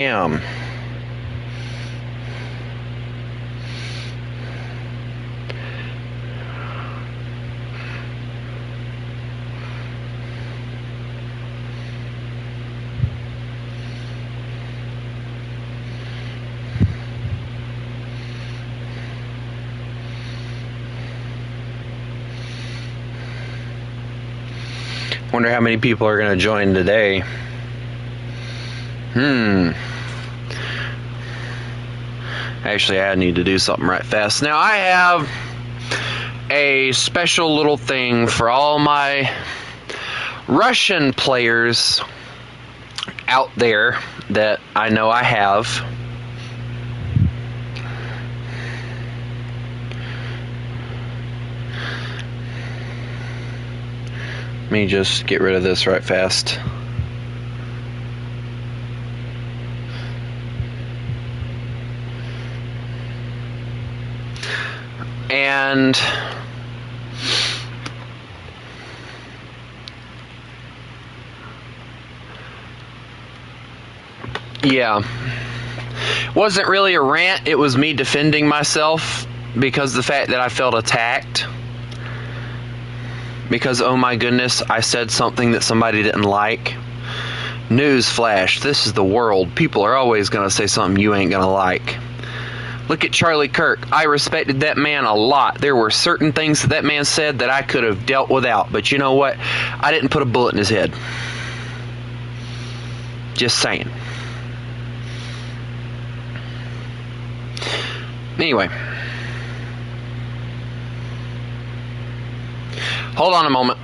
Am. Wonder how many people are going to join today. Actually, I need to do something right fast. Now, I have a special little thing for all my Russian players out there that I know I have. Let me just get rid of this right fast. And yeah, wasn't really a rant. It was me defending myself because the fact that I felt attacked. Because, oh my goodness, I said something that somebody didn't like. Newsflash, this is the world. People are always going to say something you ain't going to like. Look at Charlie Kirk. I respected that man a lot. There were certain things that man said that I could have dealt without. But you know what? I didn't put a bullet in his head. Just saying. Anyway. Hold on a moment.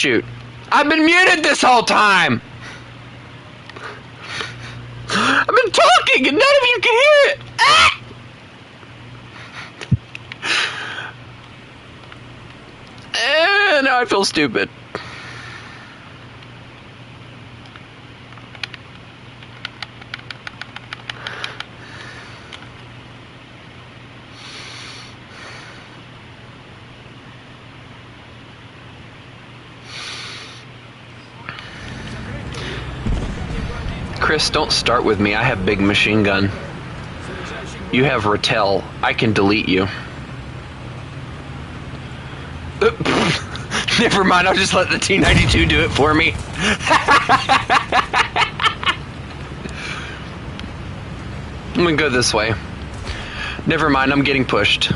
Shoot. I've been muted this whole time! I've been talking and none of you can hear it! Ah! Now I feel stupid. Chris, don't start with me. I have big machine gun. You have Rattel. I can delete you. Never mind, I'll just let the T-92 do it for me. I'm gonna go this way. Never mind, I'm getting pushed.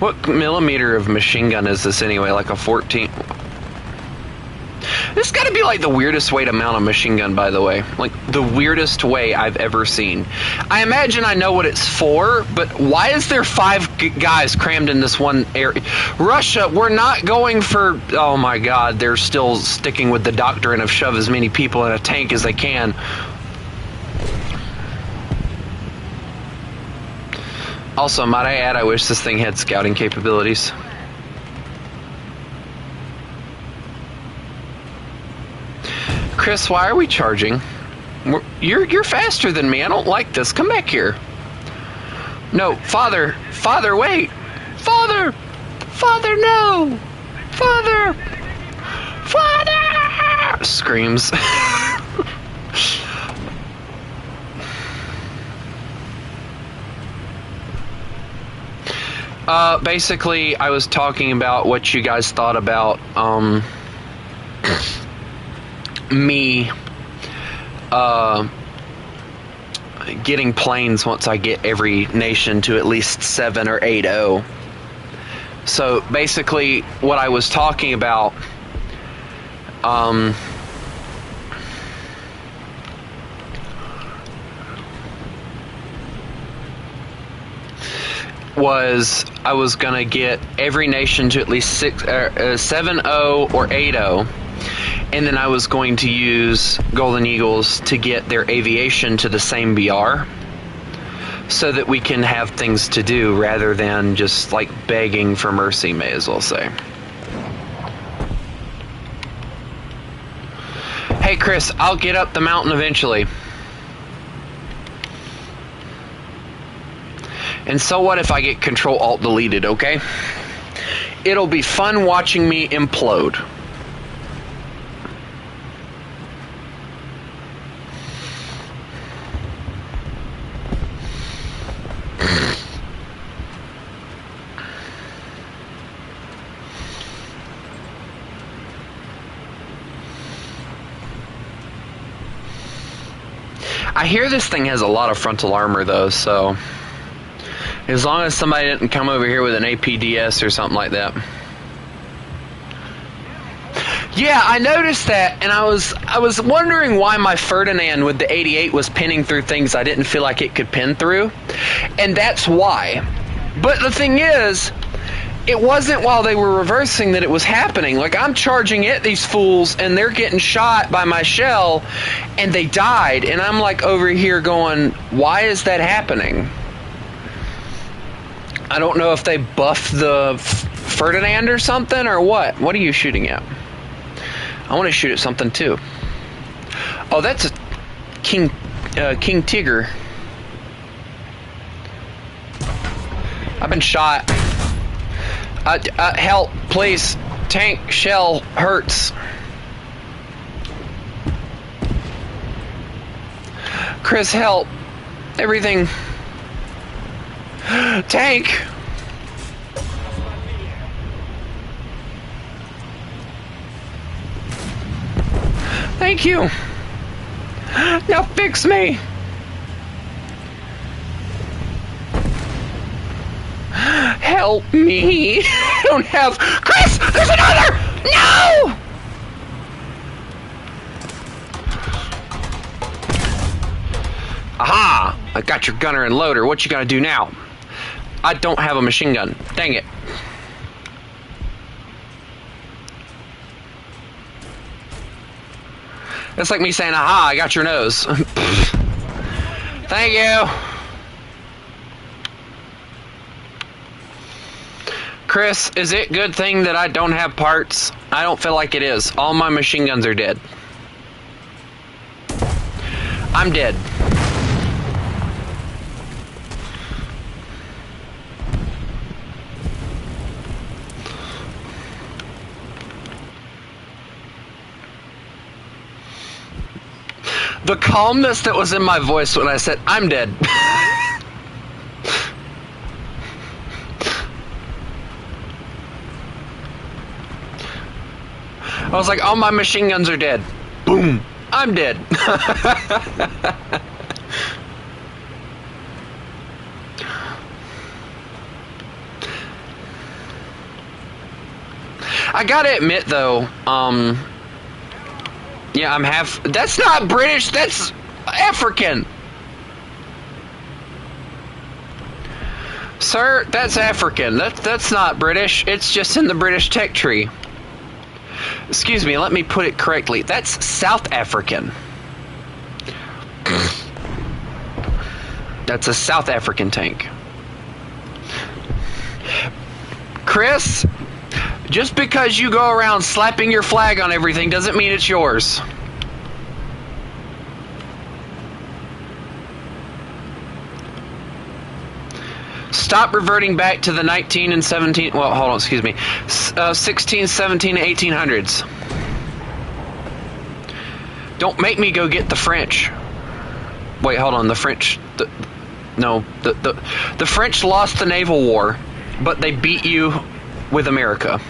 What millimeter of machine gun is this anyway? Like a 14? This gotta be like the weirdest way to mount a machine gun, by the way. Like the weirdest way I've ever seen. I imagine I know what it's for, but why is there 5 guys crammed in this one area? Russia, we're not going for... Oh my god, they're still sticking with the doctrine of shove as many people in a tank as they can. Also, might I add, I wish this thing had scouting capabilities. Chris, why are we charging? You're faster than me. I don't like this. Come back here. No, Father. Father, wait. Father. Father, no. Father. Father. Screams. Basically, I was talking about what you guys thought about, me, getting planes once I get every nation to at least 7 or 8-0. So, basically, what I was talking about, was I was gonna get every nation to at least 7-0 or 8-0, and then I was going to use Golden Eagles to get their aviation to the same BR, so that we can have things to do rather than just like begging for mercy, may as well say. Hey Chris, I'll get up the mountain eventually. And so what if I get Control-Alt deleted, okay? It'll be fun watching me implode. I hear this thing has a lot of frontal armor though, so... as long as somebody didn't come over here with an APDS or something like that. Yeah, I noticed that, and I was wondering why my Ferdinand with the 88 was pinning through things I didn't feel like it could pin through. And that's why. But the thing is, it wasn't while they were reversing that it was happening. Like, I'm charging at these fools, and they're getting shot by my shell, and they died. And I'm like over here going, why is that happening? I don't know if they buffed the Ferdinand or something or what. What are you shooting at? I want to shoot at something too. Oh, that's a King Tigger. I've been shot. Help, please. Tank shell hurts. Chris, help. Everything. Tank! Thank you! Now fix me! Help me! I don't have... Chris! There's another! No! Aha! I got your gunner and loader. What you gonna do now? I don't have a machine gun. Dang it. It's like me saying, aha, I got your nose. Thank you. Chris, is it good thing that I don't have parts? I don't feel like it is. All my machine guns are dead. I'm dead. The calmness that was in my voice when I said, I'm dead. I was like, all my machine guns are dead. Boom. I'm dead. I gotta admit, though, yeah, I'm half... That's not British, that's African. Sir, that's African. That's not British. It's just in the British tech tree. Excuse me, let me put it correctly. That's South African. That's a South African tank. Chris, just because you go around slapping your flag on everything doesn't mean it's yours. Stop reverting back to the 19 and 17... Well, hold on, excuse me. 16, 17, 1800s. Don't make me go get the French. Wait, hold on. The French... The French lost the naval war, but they beat you with America.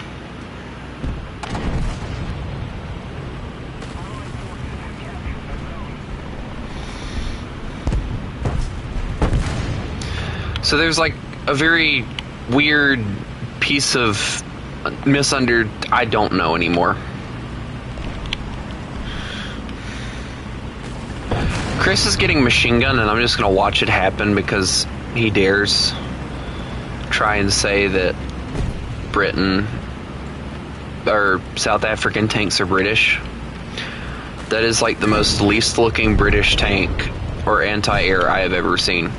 So there's like a very weird piece of I don't know anymore. Chris is getting machine gun, and I'm just gonna watch it happen because he dares try and say that Britain or South African tanks are British. That is like the most least looking British tank or anti-air I have ever seen.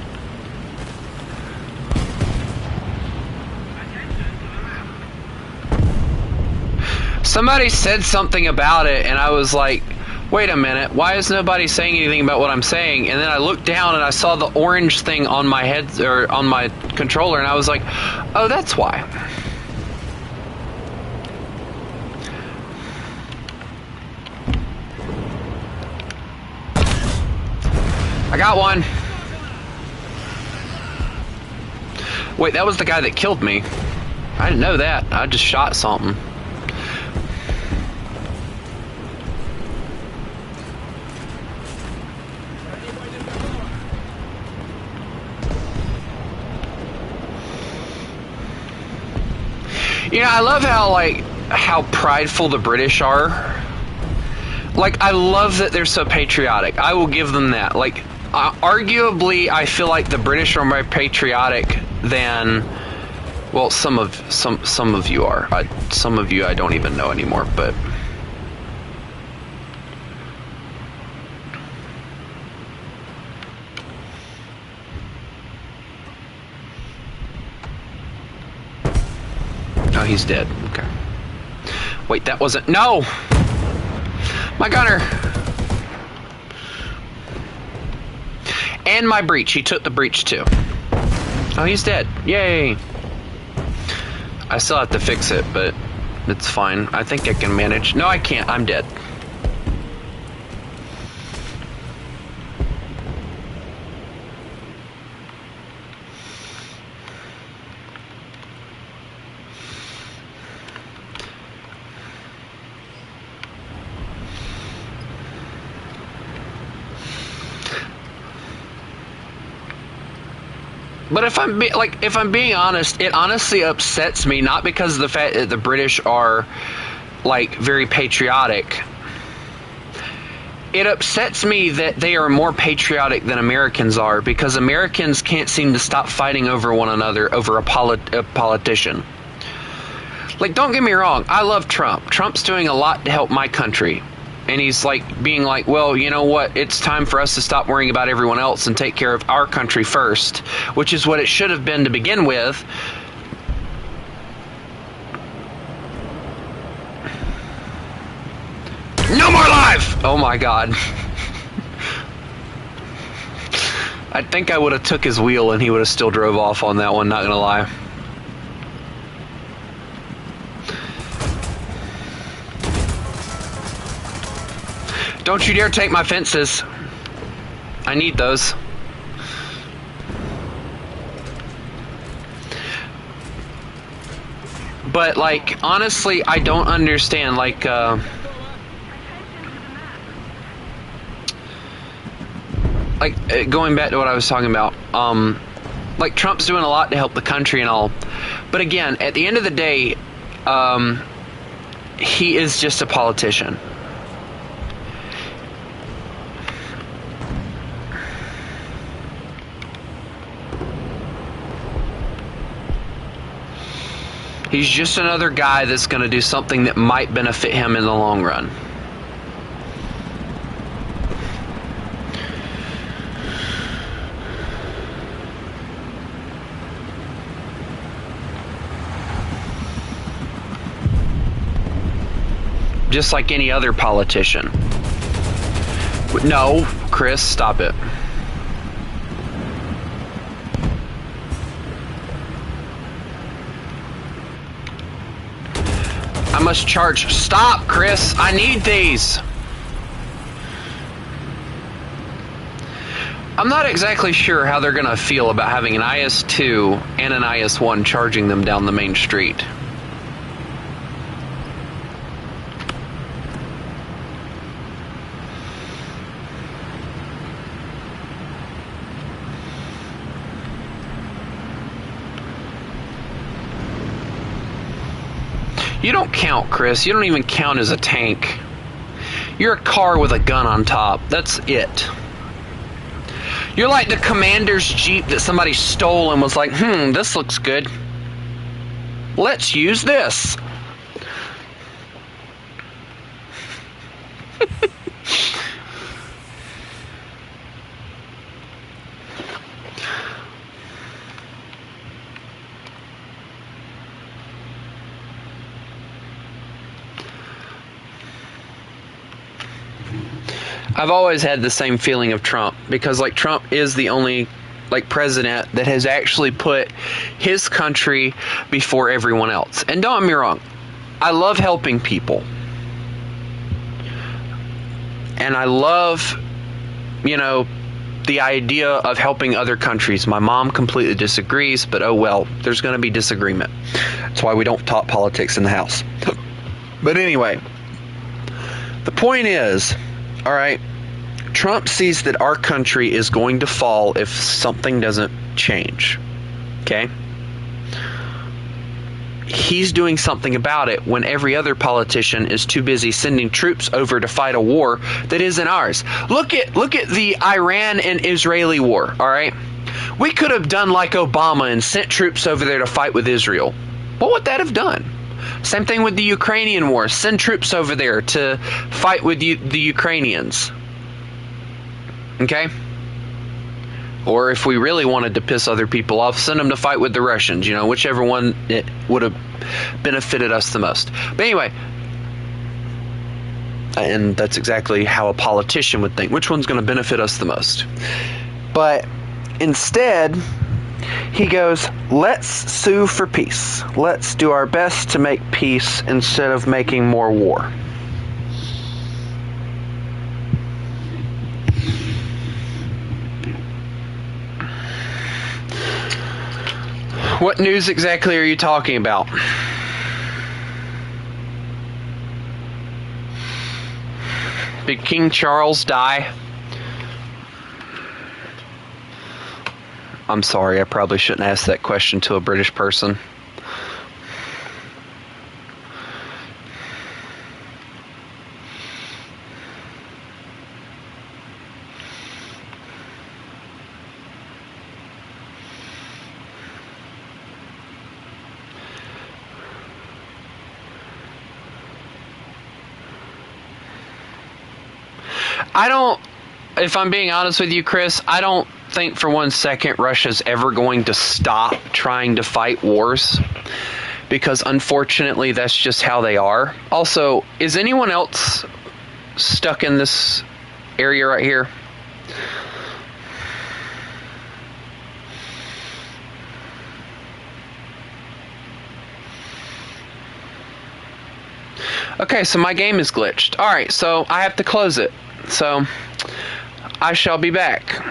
Somebody said something about it, and I was like, wait a minute, why is nobody saying anything about what I'm saying? And then I looked down and I saw the orange thing on my head, or on my controller, and I was like, oh, that's why. I got one. Wait, that was the guy that killed me. I didn't know that. I just shot something. You know, I love how prideful the British are. Like, I love that they're so patriotic. I will give them that. Like, arguably, I feel like the British are more patriotic than, well, some of you are. Some of you I don't even know anymore, but. Oh, he's dead. Okay. Wait, that wasn't... No! My gunner! And my breach. He took the breach, too. Oh, he's dead. Yay! I still have to fix it, but it's fine. I think I can manage. No, I can't. I'm dead. But if I'm being honest, it honestly upsets me, not because of the fact that the British are like very patriotic. It upsets me that they are more patriotic than Americans are, because Americans can't seem to stop fighting over one another over a politician. Like, don't get me wrong, I love Trump. Trump's doing a lot to help my country. And he's like being like, well, you know what? It's time for us to stop worrying about everyone else and take care of our country first, which is what it should have been to begin with. No more live! Oh my God. I think I would have took his wheel and he would have still drove off on that one, not gonna lie. Don't you dare take my fences. I need those. But like, honestly, I don't understand, like, going back to what I was talking about, like, Trump's doing a lot to help the country and all, but again, at the end of the day, he is just a politician. He's just another guy that's going to do something that might benefit him in the long run. Just like any other politician. No, Chris, stop it. I must charge. Stop, Chris. I need these. I'm not exactly sure how they're going to feel about having an IS-2 and an IS-1 charging them down the main street. You don't count, Chris. You don't even count as a tank. You're a car with a gun on top. That's it. You're like the commander's Jeep that somebody stole and was like, this looks good. Let's use this. I've always had the same feeling of Trump, because like Trump is the only like president that has actually put his country before everyone else. And don't get me wrong, I love helping people. And I love, you know, the idea of helping other countries. My mom completely disagrees, but oh well, there's going to be disagreement. That's why we don't talk politics in the house. But anyway, the point is, all right, Trump sees that our country is going to fall if something doesn't change. Okay? He's doing something about it when every other politician is too busy sending troops over to fight a war that isn't ours. Look at the Iran and Israeli war, all right? We could have done like Obama and sent troops over there to fight with Israel. What would that have done? Same thing with the Ukrainian war. Send troops over there to fight with the Ukrainians. Okay? Or if we really wanted to piss other people off, send them to fight with the Russians. You know, whichever one it would have benefited us the most. But anyway, and that's exactly how a politician would think. Which one's going to benefit us the most? But instead, he goes, let's sue for peace. Let's do our best to make peace instead of making more war. What news exactly are you talking about? Did King Charles die? I'm sorry, I probably shouldn't ask that question to a British person. I don't, if I'm being honest with you, Chris, I don't think for 1 second Russia's ever going to stop trying to fight wars, because unfortunately that's just how they are. Also, is anyone else stuck in this area right here? Okay, so my game is glitched. Alright, so I have to close it. So, I shall be back.